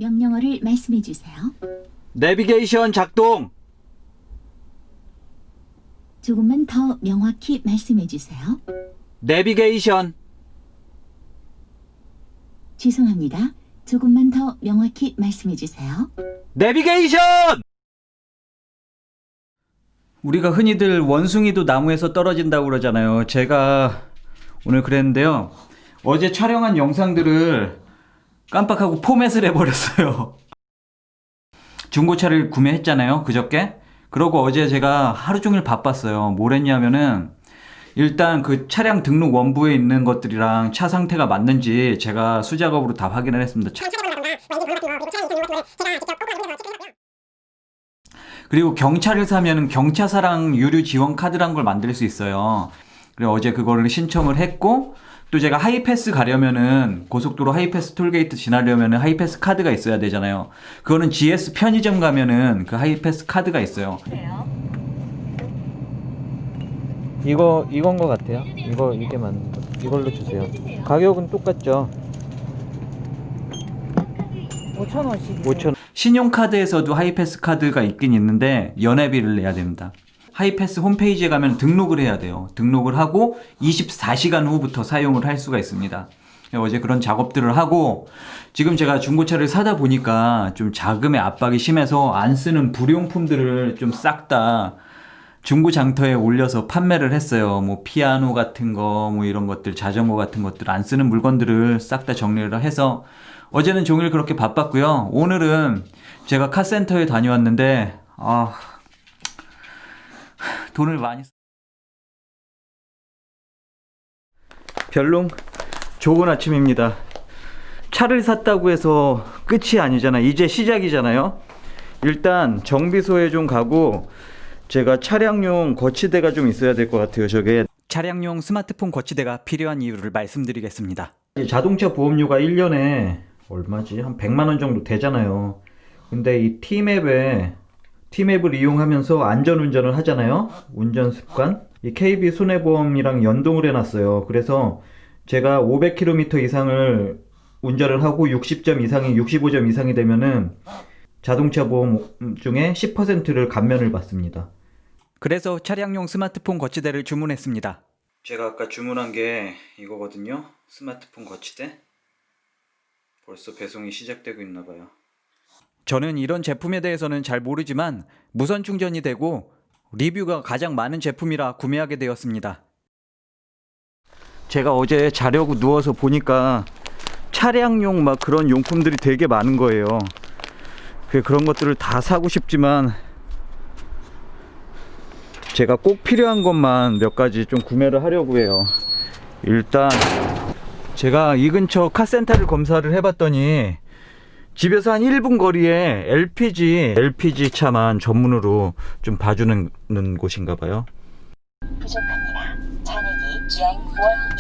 명령어를 말씀해 주세요. 내비게이션 작동. 조금만 더 명확히 말씀해 주세요. 내비게이션. 죄송합니다. 조금만 더 명확히 말씀해 주세요. 내비게이션! 우리가 흔히들 원숭이도 나무에서 떨어진다고 그러잖아요. 제가 오늘 그랬는데요. 어제 촬영한 영상들을 깜빡하고 포맷을 해버렸어요. 중고차를 구매했잖아요. 그저께. 그러고 어제 제가 하루 종일 바빴어요. 뭘 했냐면은 일단 그 차량 등록 원부에 있는 것들이랑 차 상태가 맞는지 제가 수작업으로 다 확인을 했습니다. 그리고 경차를 사면은 경차사랑 유류 지원 카드란 걸 만들 수 있어요. 그래서 어제 그거를 신청을 했고, 또 제가 하이패스 가려면은 고속도로 하이패스 톨게이트 지나려면은 하이패스 카드가 있어야 되잖아요. 그거는 GS 편의점 가면은 그 하이패스 카드가 있어요. 이건 것 같아요. 이게 맞는 거. 이걸로 주세요. 가격은 똑같죠. 5,000원씩. 5,000원. 신용카드에서도 하이패스 카드가 있긴 있는데 연회비를 내야 됩니다. 하이패스 홈페이지에 가면 등록을 해야 돼요. 등록을 하고 24시간 후부터 사용을 할 수가 있습니다. 어제 그런 작업들을 하고, 지금 제가 중고차를 사다 보니까 좀 자금의 압박이 심해서 안 쓰는 불용품들을 좀 싹 다 중고 장터에 올려서 판매를 했어요. 뭐 피아노 같은 거, 뭐 이런 것들, 자전거 같은 것들, 안 쓰는 물건들을 싹 다 정리를 해서 어제는 종일 그렇게 바빴고요. 오늘은 제가 카센터에 다녀왔는데 돈을 많이 별롱. 좋은 아침입니다. 차를 샀다고 해서 끝이 아니잖아. 이제 시작이잖아요. 일단 정비소에 좀 가고, 제가 차량용 거치대가 좀 있어야 될 것 같아요. 저게 차량용 스마트폰 거치대가 필요한 이유를 말씀드리겠습니다. 자동차 보험료가 1년에 얼마지? 한 100만 원 정도 되잖아요. 근데 이 T맵을 이용하면서 안전운전을 하잖아요. 운전 습관. 이 KB 손해보험이랑 연동을 해놨어요. 그래서 제가 500km 이상을 운전을 하고 60점 이상이 65점 이상이 되면은 자동차 보험 중에 10%를 감면을 받습니다. 그래서 차량용 스마트폰 거치대를 주문했습니다. 제가 아까 주문한 게 이거거든요. 스마트폰 거치대. 벌써 배송이 시작되고 있나 봐요. 저는 이런 제품에 대해서는 잘 모르지만 무선 충전이 되고 리뷰가 가장 많은 제품이라 구매하게 되었습니다. 제가 어제 자려고 누워서 보니까 차량용 막 그런 용품들이 되게 많은 거예요. 그런 것들을 다 사고 싶지만 제가 꼭 필요한 것만 몇 가지 좀 구매를 하려고 해요. 일단 제가 이 근처 카센터를 검사를 해봤더니 집에서 한 1분 거리에 LPG 차만 전문으로 좀 봐주는 곳인가 봐요. 부족합니다. 잔액이 약 1,000원.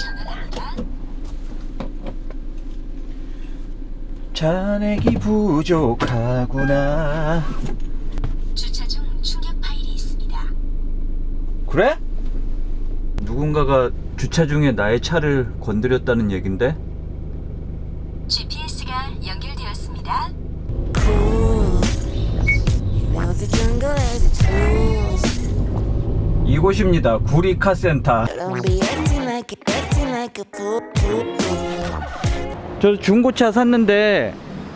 잔액이 부족하구나. 주차 중 충격 파일이 있습니다. 그래? 누군가가 주차 중에 나의 차를 건드렸다는 얘긴데? GPS가 연결되었습니다. 이곳입니다. 구리 카센터. 저 중고차 샀는데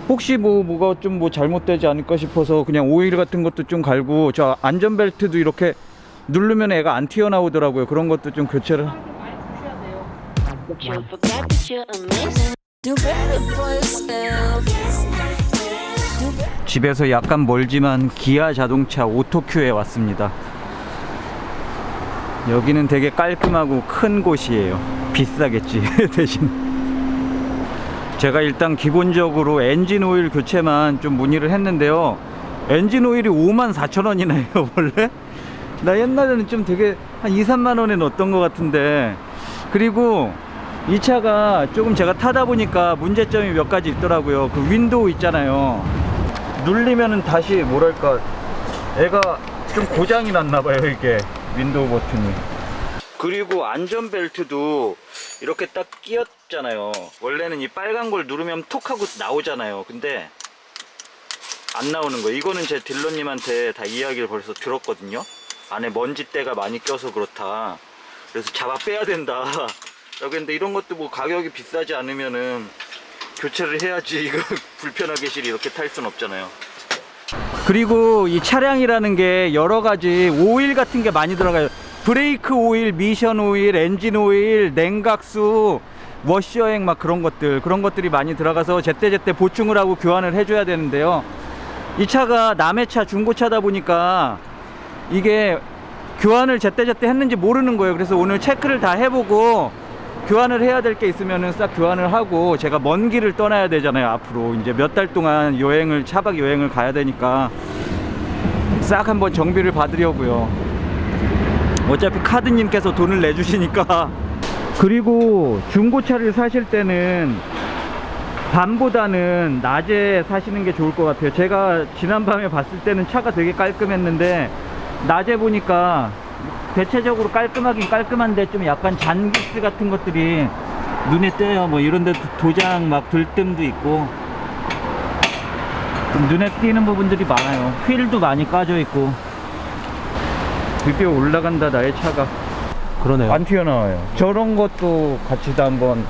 혹시 뭐가 좀 잘못되지 않을까 싶어서 그냥 오일 같은 것도 좀 갈고, 저 안전벨트도 이렇게 누르면 애가 안 튀어나오더라고요. 그런 것도 좀 교체를. 집에서 약간 멀지만 기아 자동차 오토큐에 왔습니다. 여기는 되게 깔끔하고 큰 곳이에요. 비싸겠지 대신. 제가 일단 기본적으로 엔진 오일 교체만 좀 문의를 했는데요. 엔진 오일이 54,000원이나 해요 원래. 나 옛날에는 좀 되게 한 2-3만원에 넣었던 것 같은데. 그리고 이 차가 조금 제가 타다 보니까 문제점이 몇 가지 있더라고요. 그 윈도우 있잖아요. 눌리면은 다시 뭐랄까 애가 좀 고장이 났나봐요 이게 윈도우 버튼이. 그리고 안전벨트도 이렇게 딱 끼었잖아요. 원래는 이 빨간 걸 누르면 톡 하고 나오잖아요. 근데 안 나오는 거예요. 이거는 제 딜러님한테 다 이야기를 벌써 들었거든요. 안에 먼지때가 많이 껴서 그렇다. 그래서 잡아 빼야 된다. 라고 했는데 이런 것도 뭐 가격이 비싸지 않으면은 교체를 해야지. 이거 불편하게 실 이렇게 탈 순 없잖아요. 그리고 이 차량이라는 게 여러 가지 오일 같은 게 많이 들어가요. 브레이크 오일, 미션 오일, 엔진 오일, 냉각수, 워셔액 막 그런 것들이 많이 들어가서 제때제때 보충을 하고 교환을 해줘야 되는데요. 이 차가 남의 차, 중고차다 보니까 이게 교환을 제때제때 했는지 모르는 거예요. 그래서 오늘 체크를 다 해보고 교환을 해야 될 게 있으면은 싹 교환을 하고, 제가 먼 길을 떠나야 되잖아요. 앞으로 이제 몇 달 동안 여행을, 차박 여행을 가야 되니까 싹 한번 정비를 받으려고요. 어차피 카드님께서 돈을 내주시니까. 그리고 중고차를 사실 때는 밤보다는 낮에 사시는 게 좋을 것 같아요. 제가 지난밤에 봤을 때는 차가 되게 깔끔했는데 낮에 보니까 대체적으로 깔끔하긴 깔끔한데 좀 약간 잔기스 같은 것들이 눈에 띄어요. 뭐 이런데 도장 막 들뜸도 있고 좀 눈에 띄는 부분들이 많아요. 휠도 많이 까져 있고. 드디어 올라간다 나의 차가. 그러네요. 안 튀어나와요. 저런 것도 같이 다 한번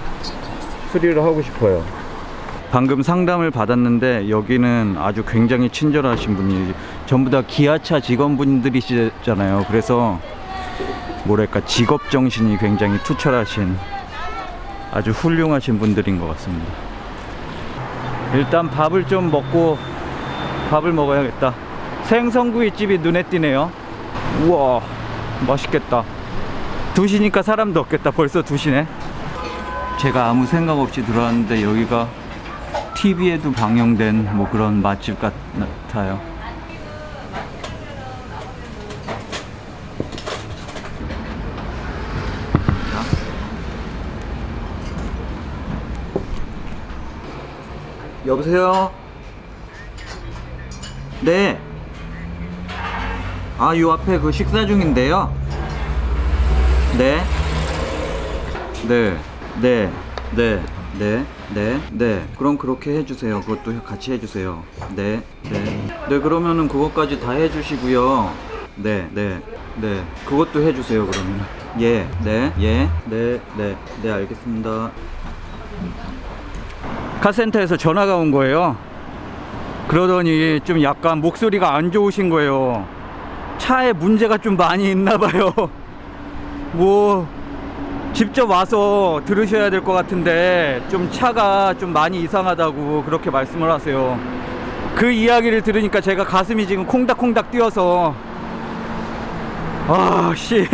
수리를 하고 싶어요. 방금 상담을 받았는데 여기는 아주 굉장히 친절하신 분이, 전부 다 기아차 직원분들이시잖아요. 그래서 뭐랄까 직업 정신이 굉장히 투철하신 아주 훌륭하신 분들인 것 같습니다. 일단 밥을 좀 먹고, 밥을 먹어야겠다. 생선구이집이 눈에 띄네요. 우와, 맛있겠다. 2시니까 사람도 없겠다. 벌써 2시네. 제가 아무 생각 없이 들어왔는데 여기가 TV에도 방영된 뭐 그런 맛집 같아요. 여보세요? 네. 아, 요 앞에 그 식사 중인데요. 네. 네. 네. 네. 네. 네. 네. 그럼 그렇게 해주세요. 그것도 같이 해주세요. 네. 네. 네. 그러면은 그것까지 다 해주시고요. 네. 네. 네. 그것도 해주세요. 그러면. 예. 네. 예. 네. 네. 네. 알겠습니다. 카센터에서 전화가 온 거예요. 그러더니 좀 약간 목소리가 안 좋으신 거예요. 차에 문제가 좀 많이 있나 봐요. 뭐 직접 와서 들으셔야 될 것 같은데 좀 차가 좀 많이 이상하다고 그렇게 말씀을 하세요. 그 이야기를 들으니까 제가 가슴이 지금 콩닥콩닥 뛰어서, 아씨,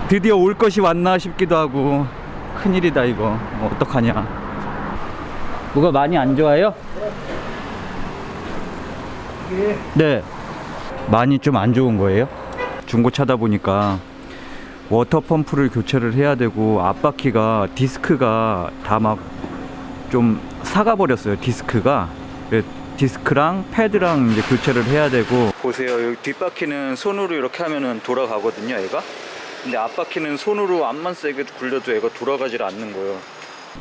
드디어 올 것이 왔나 싶기도 하고. 큰일이다 이거. 어떡하냐. 뭐가 많이 안 좋아요? 네. 많이 좀 안 좋은 거예요? 중고차다 보니까 워터펌프를 교체를 해야 되고, 앞바퀴가 디스크가 다 막 좀 삭아버렸어요. 디스크가. 디스크랑 패드랑 이제 교체를 해야 되고. 보세요. 여기 뒷바퀴는 손으로 이렇게 하면은 돌아가거든요, 얘가. 근데 앞바퀴는 손으로 암만 세게 굴려도 얘가 돌아가질 않는 거예요.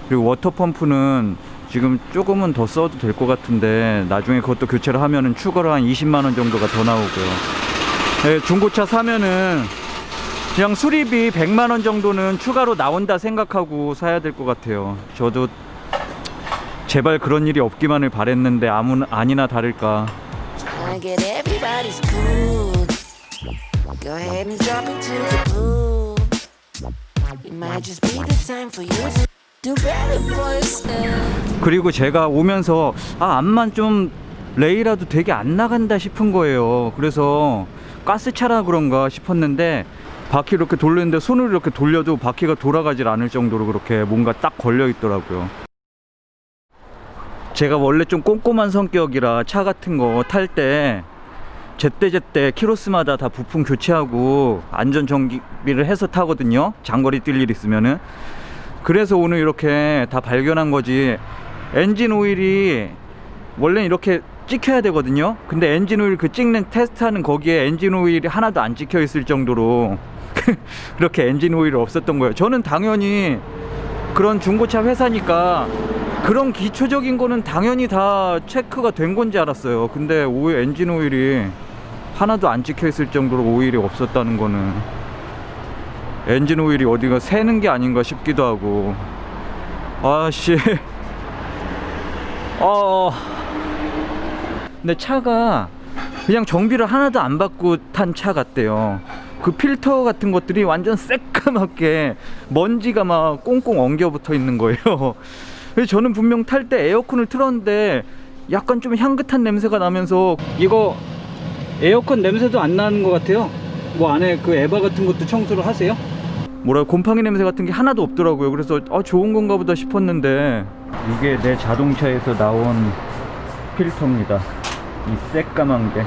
그리고 워터펌프는 지금 조금은 더 써도 될 것 같은데 나중에 그것도 교체를 하면은 추가로 한 20만원 정도가 더 나오고요. 네, 중고차 사면은 그냥 수리비 100만원 정도는 추가로 나온다 생각하고 사야 될 것 같아요. 저도 제발 그런 일이 없기만을 바랬는데 아니나 다를까. Tryna get everybody's cool. Go ahead and drop it to the pool. It might just be the time for you to do better for yourself. 그리고 제가 오면서 암만 좀 레이라도 되게 안 나간다 싶은 거예요. 그래서 가스차라 그런가 싶었는데 바퀴 이렇게 돌리는데 손으로 이렇게 돌려도 바퀴가 돌아가질 않을 정도로 그렇게 뭔가 딱 걸려 있더라고요. 제가 원래 좀 꼼꼼한 성격이라 차 같은 거 탈 때 제때제때 키로수마다 다 부품 교체하고 안전 정비를 해서 타거든요. 장거리 뛸 일 있으면은. 그래서 오늘 이렇게 다 발견한 거지. 엔진 오일이 원래 이렇게 찍혀야 되거든요. 근데 엔진 오일 그 찍는 테스트하는 거기에 엔진 오일이 하나도 안 찍혀 있을 정도로 그렇게 엔진 오일이 없었던 거예요. 저는 당연히 그런 중고차 회사니까 그런 기초적인 거는 당연히 다 체크가 된 건지 알았어요. 근데 엔진 오일이 하나도 안 찍혀 있을 정도로 오일이 없었다는 거는 엔진 오일이 어디가 새는 게 아닌가 싶기도 하고. 아씨. 근데 차가 그냥 정비를 하나도 안 받고 탄 차 같대요. 그 필터 같은 것들이 완전 새까맣게 먼지가 막 꽁꽁 엉겨 붙어 있는 거예요. 그래서 저는 분명 탈 때 에어컨을 틀었는데 약간 좀 향긋한 냄새가 나면서, 이거 에어컨 냄새도 안 나는 것 같아요. 뭐 안에 그 에바 같은 것도 청소를 하세요? 뭐라 곰팡이 냄새 같은 게 하나도 없더라고요. 그래서 좋은 건가 보다 싶었는데, 이게 내 자동차에서 나온 필터입니다. 이 새까만 게.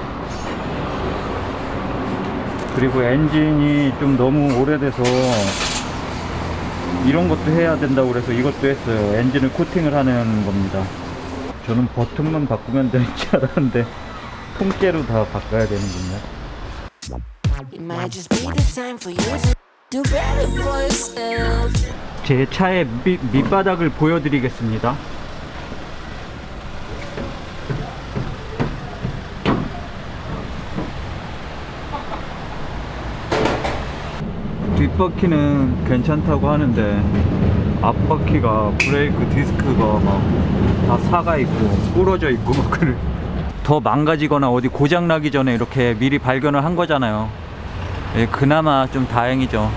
그리고 엔진이 좀 너무 오래돼서 이런 것도 해야 된다고 그래서 이것도 했어요. 엔진을 코팅을 하는 겁니다. 저는 버튼만 바꾸면 되는 줄 알았는데 통째로 다 바꿔야 되는군요. It might just be the time for you to do better for yourself. 제 차의 밑바닥을 보여드리겠습니다. 뒷바퀴는 괜찮다고 하는데 앞바퀴가 브레이크 디스크가 막 다 사가 있고 부러져 있고 더 망가지거나 어디 고장 나기 전에 이렇게 미리 발견을 한 거잖아요. 예, 그나마 좀 다행이죠.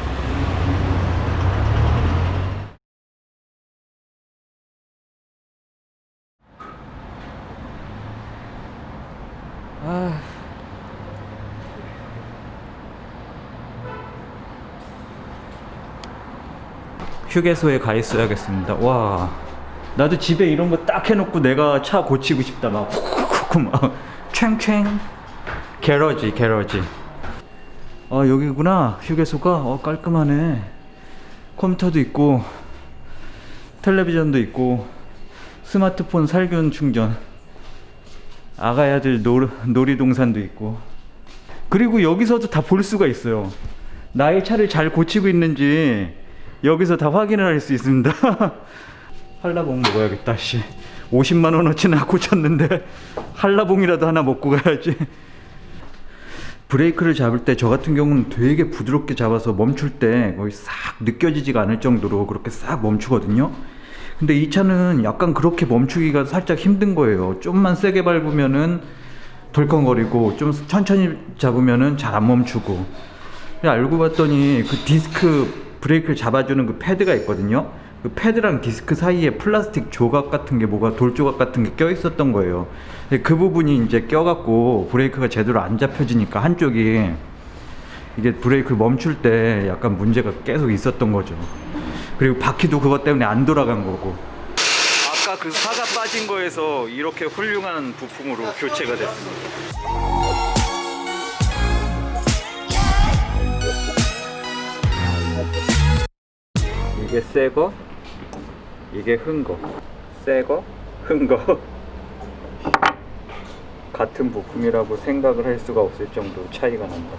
휴게소에 가 있어야겠습니다. 와, 나도 집에 이런 거 딱 해놓고 내가 차 고치고 싶다. 막 훅훅훅 막 챙챙. 게러지. 여기구나 휴게소가. 깔끔하네. 컴퓨터도 있고 텔레비전도 있고 스마트폰 살균 충전, 아가야들 놀이동산도 있고. 그리고 여기서도 다 볼 수가 있어요. 나의 차를 잘 고치고 있는지 여기서 다 확인을 할 수 있습니다. 한라봉 먹어야겠다. 씨, 50만원어치나 고쳤는데 한라봉이라도 하나 먹고 가야지. 브레이크를 잡을 때 저 같은 경우는 되게 부드럽게 잡아서 멈출 때 거의 싹 느껴지지가 않을 정도로 그렇게 싹 멈추거든요. 근데 이 차는 약간 그렇게 멈추기가 살짝 힘든 거예요. 좀만 세게 밟으면은 덜컹거리고 좀 천천히 잡으면은 잘 안 멈추고. 알고 봤더니 그 디스크 브레이크를 잡아주는 그 패드가 있거든요. 그 패드랑 디스크 사이에 플라스틱 조각 같은 게, 뭐가 돌 조각 같은 게 껴 있었던 거예요. 근데 그 부분이 이제 껴갖고 브레이크가 제대로 안 잡혀지니까 한쪽이, 이게 브레이크 멈출 때 약간 문제가 계속 있었던 거죠. 그리고 바퀴도 그것 때문에 안 돌아간 거고. 아까 그 사가 빠진 거에서 이렇게 훌륭한 부품으로 교체가 됐습니다. 이게 새거, 이게 흔거. 새거, 흔거. 같은 부품이라고 생각을 할 수가 없을 정도로 차이가 난다.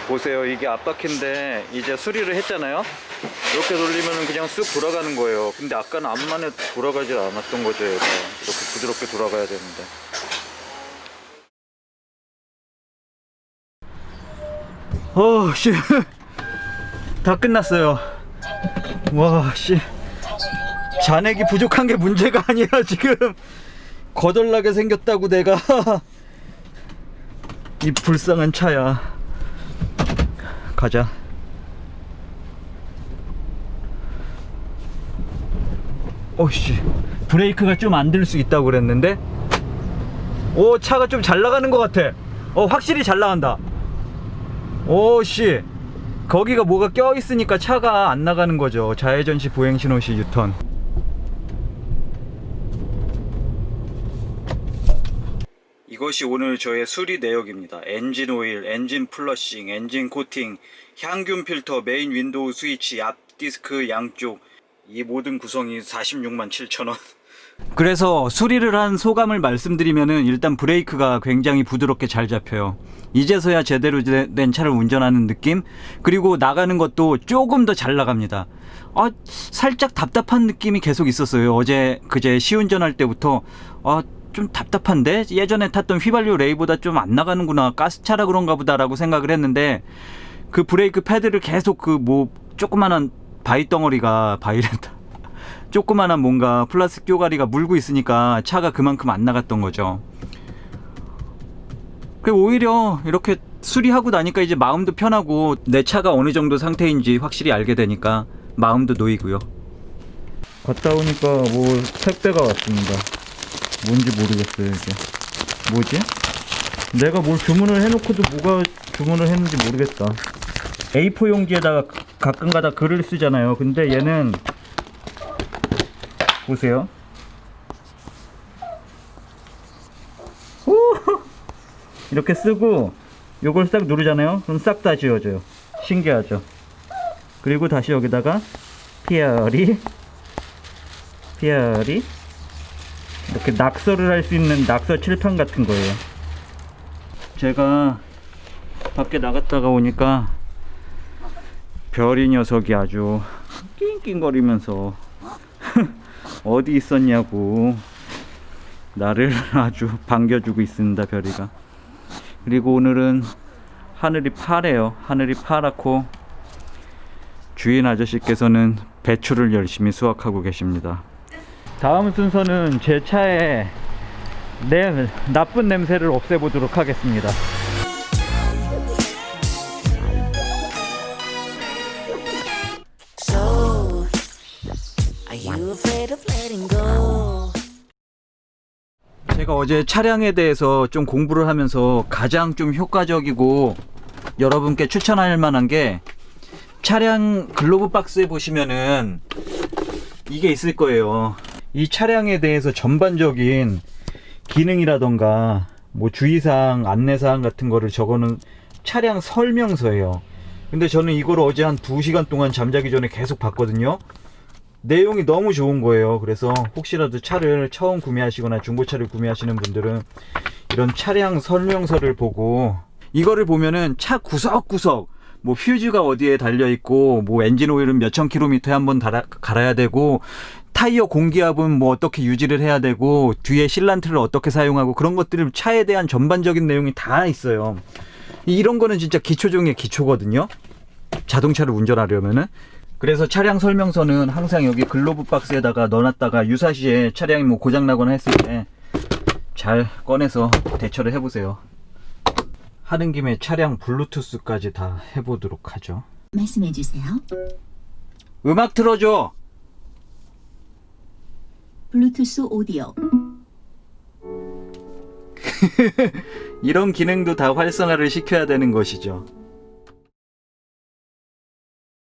보세요, 이게 앞바퀴인데 이제 수리를 했잖아요. 이렇게 돌리면 그냥 쑥 돌아가는 거예요. 근데 아까는 암만에 돌아가질 않았던 거죠. 얘가 이렇게 부드럽게 돌아가야 되는데. 씨, 다 끝났어요. 와, 씨, 잔액이 부족한 게 문제가 아니라 지금 거덜나게 생겼다고 내가. 이 불쌍한 차야. 가자. 씨, 브레이크가 좀 안 들 수 있다고 그랬는데, 차가 좀 잘 나가는 것 같아. 확실히 잘 나간다. 씨, 거기가 뭐가 껴 있으니까 차가 안 나가는 거죠. 좌회전 시, 보행 신호 시, 유턴. 이것이 오늘 저의 수리 내역입니다. 엔진 오일, 엔진 플러싱, 엔진 코팅, 향균 필터, 메인 윈도우 스위치, 앞 디스크 양쪽, 이 모든 구성이 46만 7천원. 그래서 수리를 한 소감을 말씀드리면은, 일단 브레이크가 굉장히 부드럽게 잘 잡혀요. 이제서야 제대로 된 차를 운전하는 느낌. 그리고 나가는 것도 조금 더 잘 나갑니다. 살짝 답답한 느낌이 계속 있었어요. 그제 시운전할 때부터 좀 답답한데 예전에 탔던 휘발유 레이보다 좀 안 나가는구나, 가스차라 그런가 보다라고 생각을 했는데, 그 브레이크 패드를 계속 조그만한 바이렌다 조그만한 뭔가 플라스틱 쪼가리가 물고 있으니까 차가 그만큼 안 나갔던 거죠. 오히려 이렇게 수리하고 나니까 이제 마음도 편하고 내 차가 어느 정도 상태인지 확실히 알게 되니까 마음도 놓이고요. 갔다 오니까 택배가 왔습니다. 뭔지 모르겠어요. 이게 뭐지? 내가 뭘 주문을 해놓고도 뭐가 주문을 했는지 모르겠다. A4 용지에다가 가끔가다 글을 쓰잖아요. 근데 얘는 보세요. 이렇게 쓰고 요걸 싹 누르잖아요. 그럼 싹 다 지워져요. 신기하죠? 그리고 다시 여기다가 피아리 이렇게 낙서를 할 수 있는 낙서 칠판 같은 거예요. 제가 밖에 나갔다가 오니까 별이 녀석이 아주 낑낑거리면서 어디 있었냐고 나를 아주 반겨주고 있습니다. 별이가. 그리고 오늘은 하늘이 파래요. 하늘이 파랗고 주인 아저씨께서는 배추를 열심히 수확하고 계십니다. 다음 순서는 제 차에 나쁜 냄새를 없애보도록 하겠습니다. So, are you afraid of letting go? 제가 어제 차량에 대해서 좀 공부를 하면서 가장 좀 효과적이고 여러분께 추천할 만한 게, 차량 글로브 박스에 보시면은 이게 있을 거예요. 이 차량에 대해서 전반적인 기능이라던가 주의사항, 안내사항 같은 거를 적어놓은 차량 설명서예요. 근데 저는 이걸 어제 한 2시간 동안 잠자기 전에 계속 봤거든요. 내용이 너무 좋은 거예요. 그래서 혹시라도 차를 처음 구매하시거나 중고차를 구매하시는 분들은 이런 차량 설명서를 보고, 이거를 보면은 차 구석구석 휴즈가 어디에 달려있고 엔진 오일은 몇천 킬로미터에 한번 갈아야 되고, 타이어 공기압은 어떻게 유지를 해야 되고, 뒤에 실란트를 어떻게 사용하고, 그런 것들을 차에 대한 전반적인 내용이 다 있어요. 이런 거는 진짜 기초 중에 기초거든요, 자동차를 운전하려면은. 그래서 차량 설명서는 항상 여기 글로브 박스에다가 넣어놨다가 유사시에 차량이 고장나거나 했을 때 잘 꺼내서 대처를 해보세요. 하는 김에 차량 블루투스까지 다 해보도록 하죠. 말씀해 주세요. 음악 틀어줘. 블루투스 오디오. 이런 기능도 다 활성화를 시켜야 되는 것이죠.